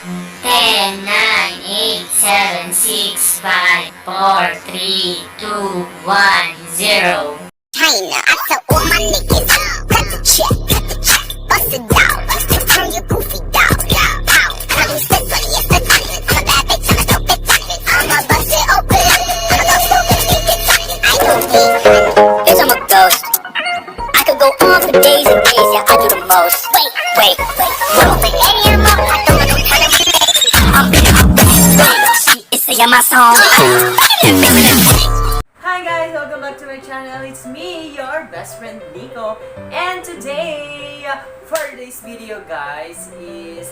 10, 9, 8, 7, 6, 5, 4, 3, 2, 1, 0. China, I tell all my niggas, cut the check, bust it down, turn your goofy down, pow. I don't step on it, yes, I'm a bad bitch, I'm a dope bitch, I'ma bust it open, I'ma go stupid, I don't need bitch, I'm a ghost. I could go on for days and days, yeah, I do the most. Wait, open AM up, I don't know how to it's my song. Hi guys! Welcome back to my channel. It's me, your best friend Nico. And today, for this video guys, is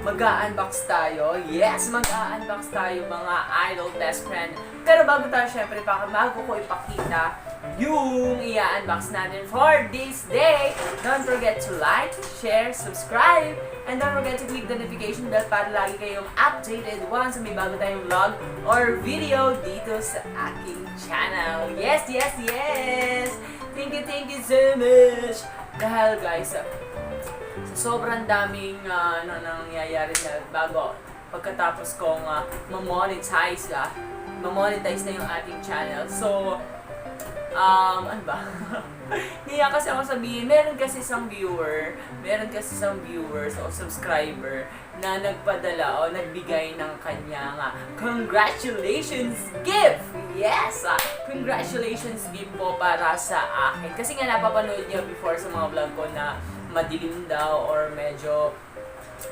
mag-unbox tayo. Yes, mag-unbox tayo mga idol best friend. Pero bago tayo, syempre, bago ko ipakita yung i-unbox natin for this day, don't forget to like, share, subscribe, and don't forget to click the notification bell para lagi kayong updated once may bago tayong vlog or video dito sa aking channel. Yes! Thank you so much! Dahil guys, sa sobrang daming nangyayari na bago pagkatapos kong ma-monetize na yung ating channel. So, ano ba? Hindi kasi ako sabihin, meron kasi isang viewers o subscriber na nagpadala o nagbigay ng kanyang congratulations gift! Yes! Congratulations gift po para sa akin. Kasi nga napapanood niya before sa mga vlog ko na madilim daw or medyo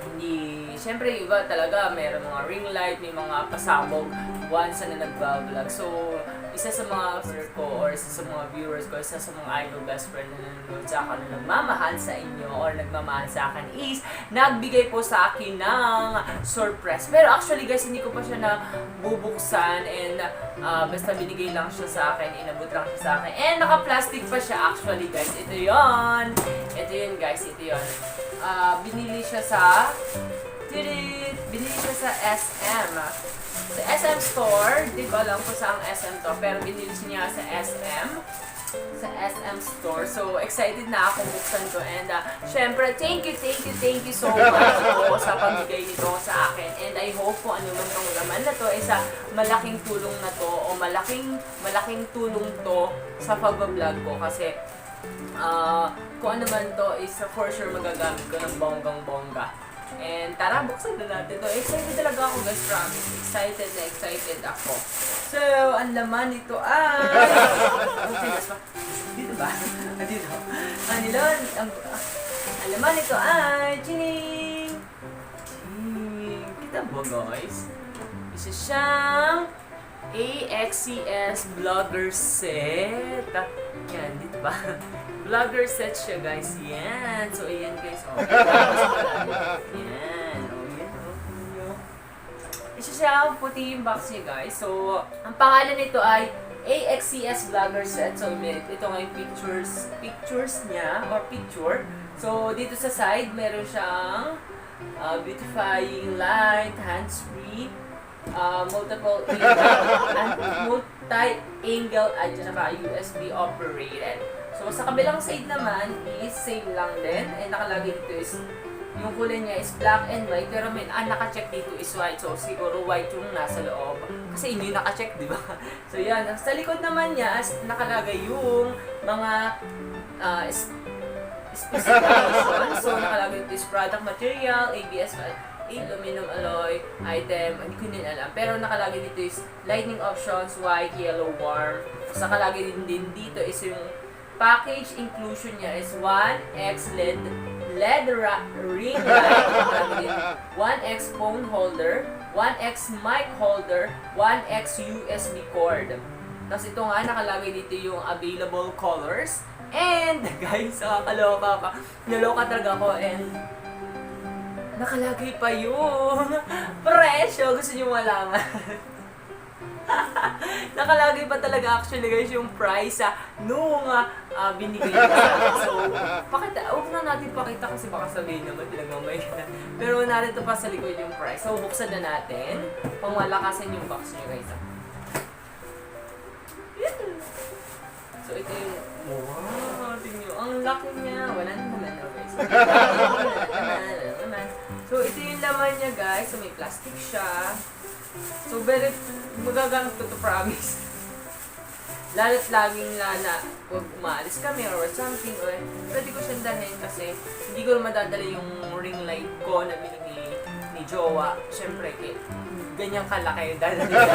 hindi, syempre iba talaga, meron mga ring light, may mga pasabog once na nagbablog. So, isa sa mga ko or isa sa mga viewers ko, isa sa mga idol best friend na nanonood sa akin na nagmamahal sa inyo or nagmamahal sa akin is nagbigay po sa akin ng surprise. Pero actually guys, hindi ko pa siya nabubuksan and basta binigay lang siya sa akin, inabot lang siya sa akin. And naka-plastic pa siya actually guys. Ito yun guys, ito yun. Binili siya sa SM. Sa SM store, di ko alam kung saan SM to, pero binili niya sa SM store. So, excited na ako buksan to. And, syempre, thank you so much po sa pagbigay nito sa akin. And I hope kung ano man tong laman na to, isa malaking tulong na to, o malaking tulong to sa pag-vlog ko. Kasi, kung ano man to is for sure magagamit ko ng bonggang-bongga. And tara, buksan na natin to. Excited talaga ako guys, promise. Excited ako. So, ang laman nito ay... Okay, mas pa. Dito ba? Dito. Ang laman nito ay... Chining! Kita mo guys? Isa siyang... AXCS Vlogger Set. Yan, dito ba? Vlogger set siya guys. Yan. So, ayan guys. Oh. Yan. Oh, yan. Oh. Isa siya puti yung box niya guys. So, ang pangalan nito ay AXCS Vlogger Set. So, ito nga yung pictures niya or picture. So, dito sa side, meron siyang beautifying light, hands-free, multi-angle at saka USB operated. So, sa kabilang side naman is same lang din. And nakalagay dito is, yung kulay niya is black and white. Pero naka-check dito is white. So, siguro white yung nasa loob. Kasi hindi naka-check, di ba? So, yan. Sa likod naman niya, nakalagay yung mga specifications. So, nakalagay dito is product material, ABS, aluminum alloy, item, hindi ko din alam. Pero nakalagay dito is lighting options, white, yellow, warm. So, nakalagay din dito is yung package inclusion niya is 1X LED ring light, 1X phone holder, 1X mic holder, 1X USB cord. Tapos ito nga, nakalagay dito yung available colors. And guys, nakakaloka pa. Naloka talaga ako and nakalagay pa yung presyo. Gusto nyo malaman? Nakalagay pa talaga actually guys yung price nung binigay ko. So, huwag na natin pakita kasi baka sabihin naman pinagmamay na. Pero narito pa sa likod yung price. So, buksan na natin. Pangmalakasan yung box nyo guys. So, ito yung... Wow! Tingnan nyo. Ang laki niya. Wala naman guys. Wala naman. So, ito yung laman niya, guys. So, may plastic siya. So, very, magagamit ko to, promise. Lalo't laging huwag umaalis kami or something, or pwede ko siyang dalhin kasi hindi ko madadala yung ring light ko na binigay ni Jowa. Siyempre, ganyang kalaki yung dadalhin ko.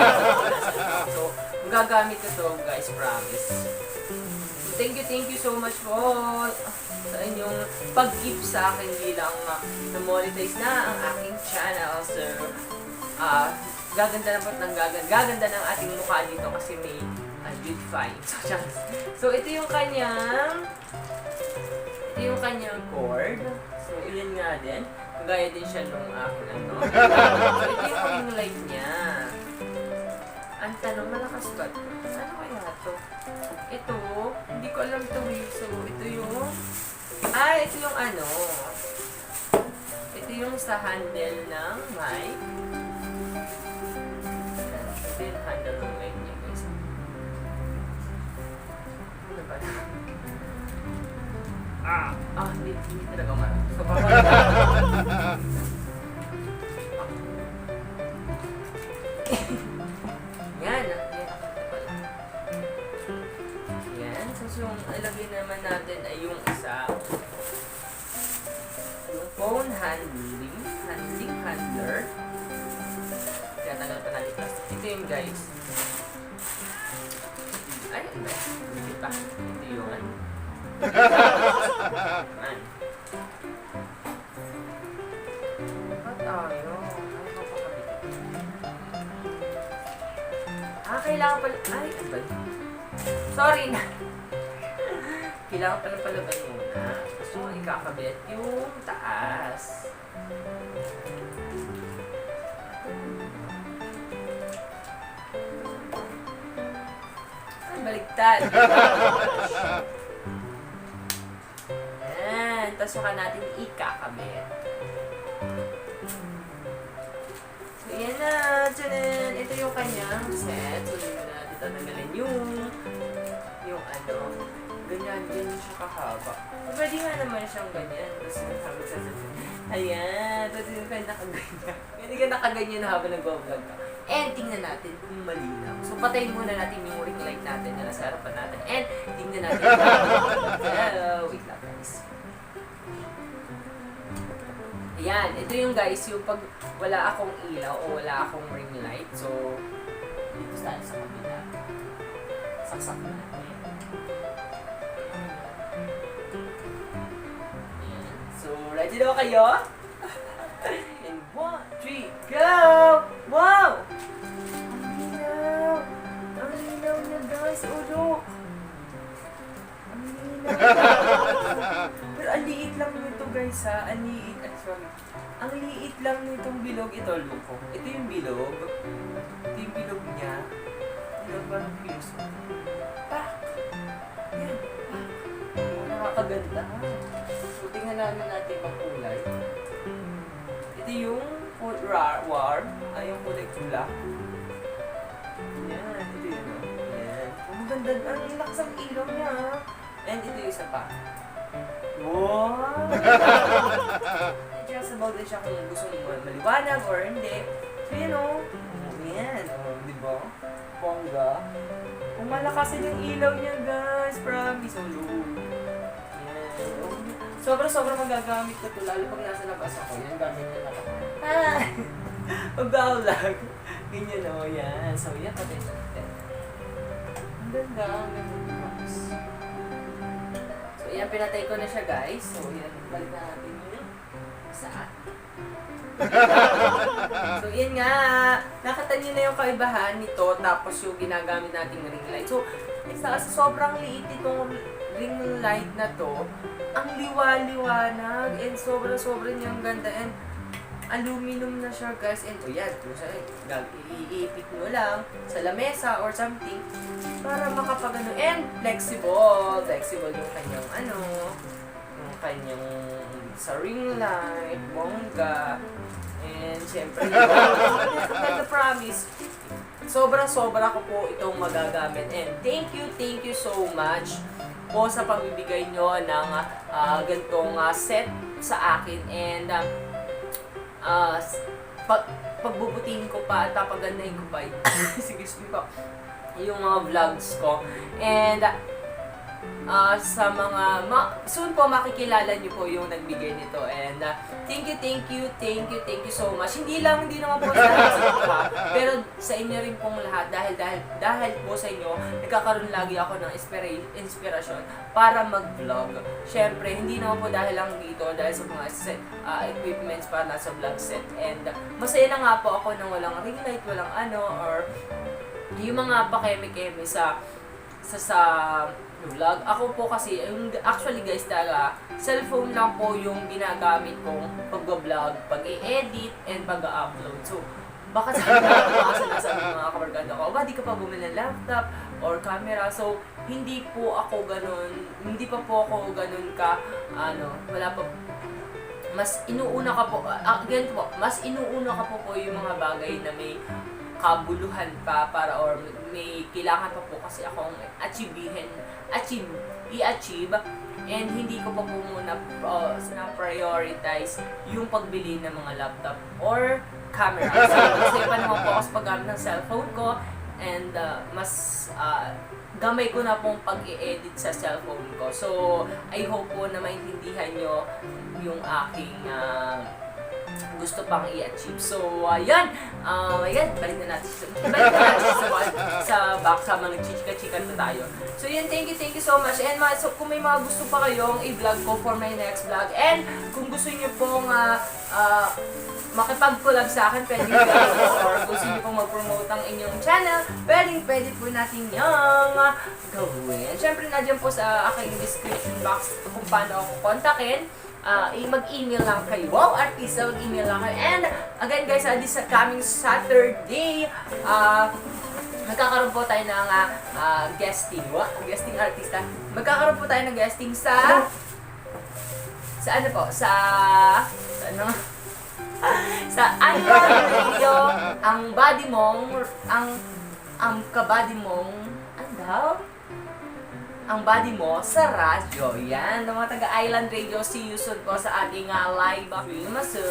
So, magagamit ko to, guys, promise. So, thank you so much po sa inyong pag-keep sa akin bilang na-monetize na ang aking channel. So, gaganda na po gaganda ng ating mukha dito kasi may beautifying. So, ito yung kanyang cord. So, iyan nga din. Kagaya din siya nung akin ano. So, ito yung ring light niya. Ang tanong, malakas ba ito? Ano kaya ito? Ito, hindi ko alam ito eh. So, ito yung ano. Ito yung sa handle ng mic. Ito yung handle ng mic niya, guys. Ano ba? Hindi talaga marami. So, Yan. Yan. So, yung ilagay naman natin ay yung isa. Yung phone handler. Kaya tagal pa natin plastic. Ito yung guys. Ay, ano ba? Hindi pa. Ito yung ano. Man. Ba't tayo? Kailangan pala... Ay, ano ba? Sorry na. Kailangan pala palaban muna. So, ikakabit yung taas. Ay, baliktad. Ayan. Tapos saka natin ikakabit. So, yan na. Tchanan! Ito yung kanyang set. So, hindi na natin tatanggalin yung ano. Ganyan siya kahaba. Pwede nga naman siyang ganyan. Tapos sabi sa ayan. Tapos yung kanya nakaganyan. Hindi ka nakaganyan habang nag-vlog ka. And tingnan natin kung malinaw. So, patayin muna natin yung ring light natin na nasa harapan natin. And tingnan natin wait lang, guys. Ayan. Ito yung guys, yung pag wala akong ilaw o wala akong ring light. So, dito tayo sa kabila. Saksak na natin. So, ready na ba kayo? And 1, 3, go! Wow! Ang linaw! Ang linaw niya, guys! Oh, look! Ang linaw! Pero ang liit lang nito, guys, ha? Ang liit. Sorry. Ang liit lang nitong bilog. Ito, look ko. Ito yung bilog. Ito yung bilog niya. Bilog ba ng fuse? Pak! Yan. Pak! Oh, nakakaganda. So, tingnan namin natin ang kulay. Ito yung warm. Ay, yung kulay pula. Yan. Ito yun. Yan. Ang ganda. Ang lakas ang ilaw niya. And ito yung isa pa. Wow! Just about din siya kung gusto mo maliwanag or hindi. So, yun o. Yan. O, di ba? Bongga. Kung malakasin yung ilaw niya, guys. Promise. O, look. Sobrang magagamit ko ito, lalo pag nasa labas ako. Yan, gamit na ako. Mag-vlog. Ganyan o, yan. So, yan, pati natin. Ang ganda, ang ganda. So, yan, pinatay ko na siya, guys. So, yan, balik na natin yung saan. So, yan nga. Nakita niyo na yung kaibahan nito, tapos yung ginagamit nating ring light. So, sobrang liit itong ring light na to. Ang liwa-liwanag and sobrang niyang ganda and aluminum na siya, guys. And yan, kung saan iipit mo lang sa lamesa or something para makapagano. And flexible yung kanyang yung kanyang sa ring light, bongga. And syempre, the promise, sobra ko po itong magagamit. And thank you so much po sa pagbibigay nyo ng gantong set sa akin. And pagbubutihin ko pa at papagandahin ko pa excuse me po, yung mga vlogs ko. And sa mga soon po makikilala niyo po yung nagbigay nito. And thank you so much. Hindi naman po sa lahat, pero sa inyo rin pong lahat, dahil po sa inyo nagkakaroon lagi ako ng inspirasyon para mag-vlog. Syempre, hindi naman po dahil lang dito, dahil sa mga equipments para nasa vlog set. And masaya na nga po ako nang walang ring light, walang or yung mga pakeme-keme sa vlog. Ako po kasi, actually guys, talaga, cellphone lang po yung ginagamit kong pag-vlog, pag-i-edit, and pag-upload. So, baka sinasabi ng mga kabarkada ko, di ka pa bumili ng laptop or camera. So, hindi pa po ako ganun ka, wala pa, mas inuuna ka po, ganito po, mas inuuna ka po yung mga bagay na may kabuluhan pa or may kailangan pa po kasi akong i-achieve, and hindi ko pa po muna na-prioritize yung pagbili ng mga laptop or camera. So, kasi pa naman po ako sa paggamit ng cellphone ko, and mas gamay ko na pong pag-i-edit sa cellphone ko. So, I hope po na maintindihan nyo yung aking gusto pang i-achieve. So, ayan, balik na natin sa mga chika-chika na tayo. So, yan, thank you so much. And so, kung may mga gusto pa kayong i-vlog ko for my next vlog, and kung gusto niyo pong makipag-collab sa akin, pwede nyo, or gusto nyo pong mag-promote ang inyong channel, pwede po natin yung gawin. Syempre, nandiyan po sa aking description box kung paano ako kontakin. Mag-email lang kayo. Wow, artista, mag-email lang kayo. And again guys, this coming Saturday, magkakaroon po tayo ng guesting. Guesting artista. Magkakaroon po tayo ng guesting sa Annual Radio, ang body mong, ang kabady mong, ang body mo sa radyo. Yan, ng mga taga-Island Radio, see you soon po sa ating live stream. So,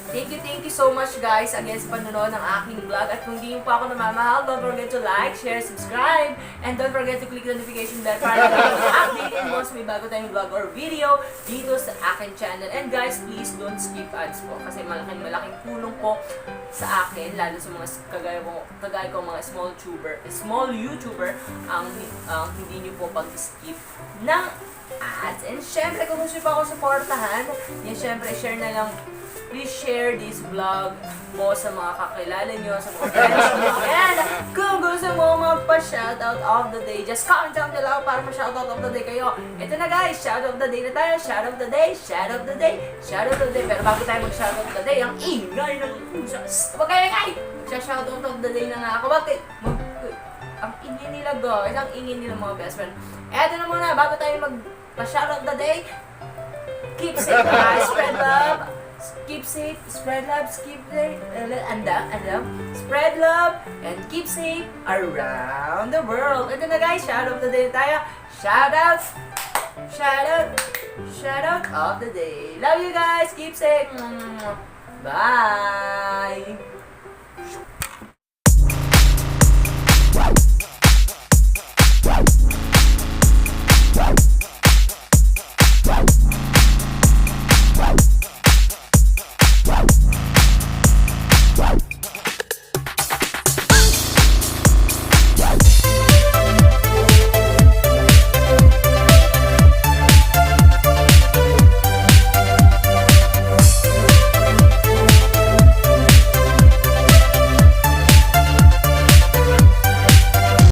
thank you so much guys again sa panonood ng aking vlog. At kung di nyo pa ako namamahal, don't forget to like, share, subscribe, and don't forget to click the notification bell para update and once may bago tayong vlog or video dito sa aking channel. And guys, please don't skip ads po kasi malaking tulong po sa akin, lalo sa mga kagaya ko mga small YouTuber, ang hindi nyo po pag-skip ng ads. And syempre, kung gusto pa ako supportahan, yan syempre, please share this vlog mo sa mga kakilala nyo, sa mga friends nyo. And kung gusto mo magpa-shoutout of the day, just comment down below para ma-shoutout of the day kayo. Ito na guys, shout of the day na tayo. Shout of the day. Pero bago tayo mag-shout of the day, ang ingay ng usas. Huwag kayo ngay! Shout of the day na nga ako. Bakit? Ang ingay nila guys, ang ingay nila mga best friend. Eto na muna, bago tayo mag-shout of the day, keep safe guys, spread love. Keep safe, spread love, spread love, and keep safe around the world. Ito na guys, shout out of the day tayo. Shout out of the day. Love you guys, keep safe. Bye!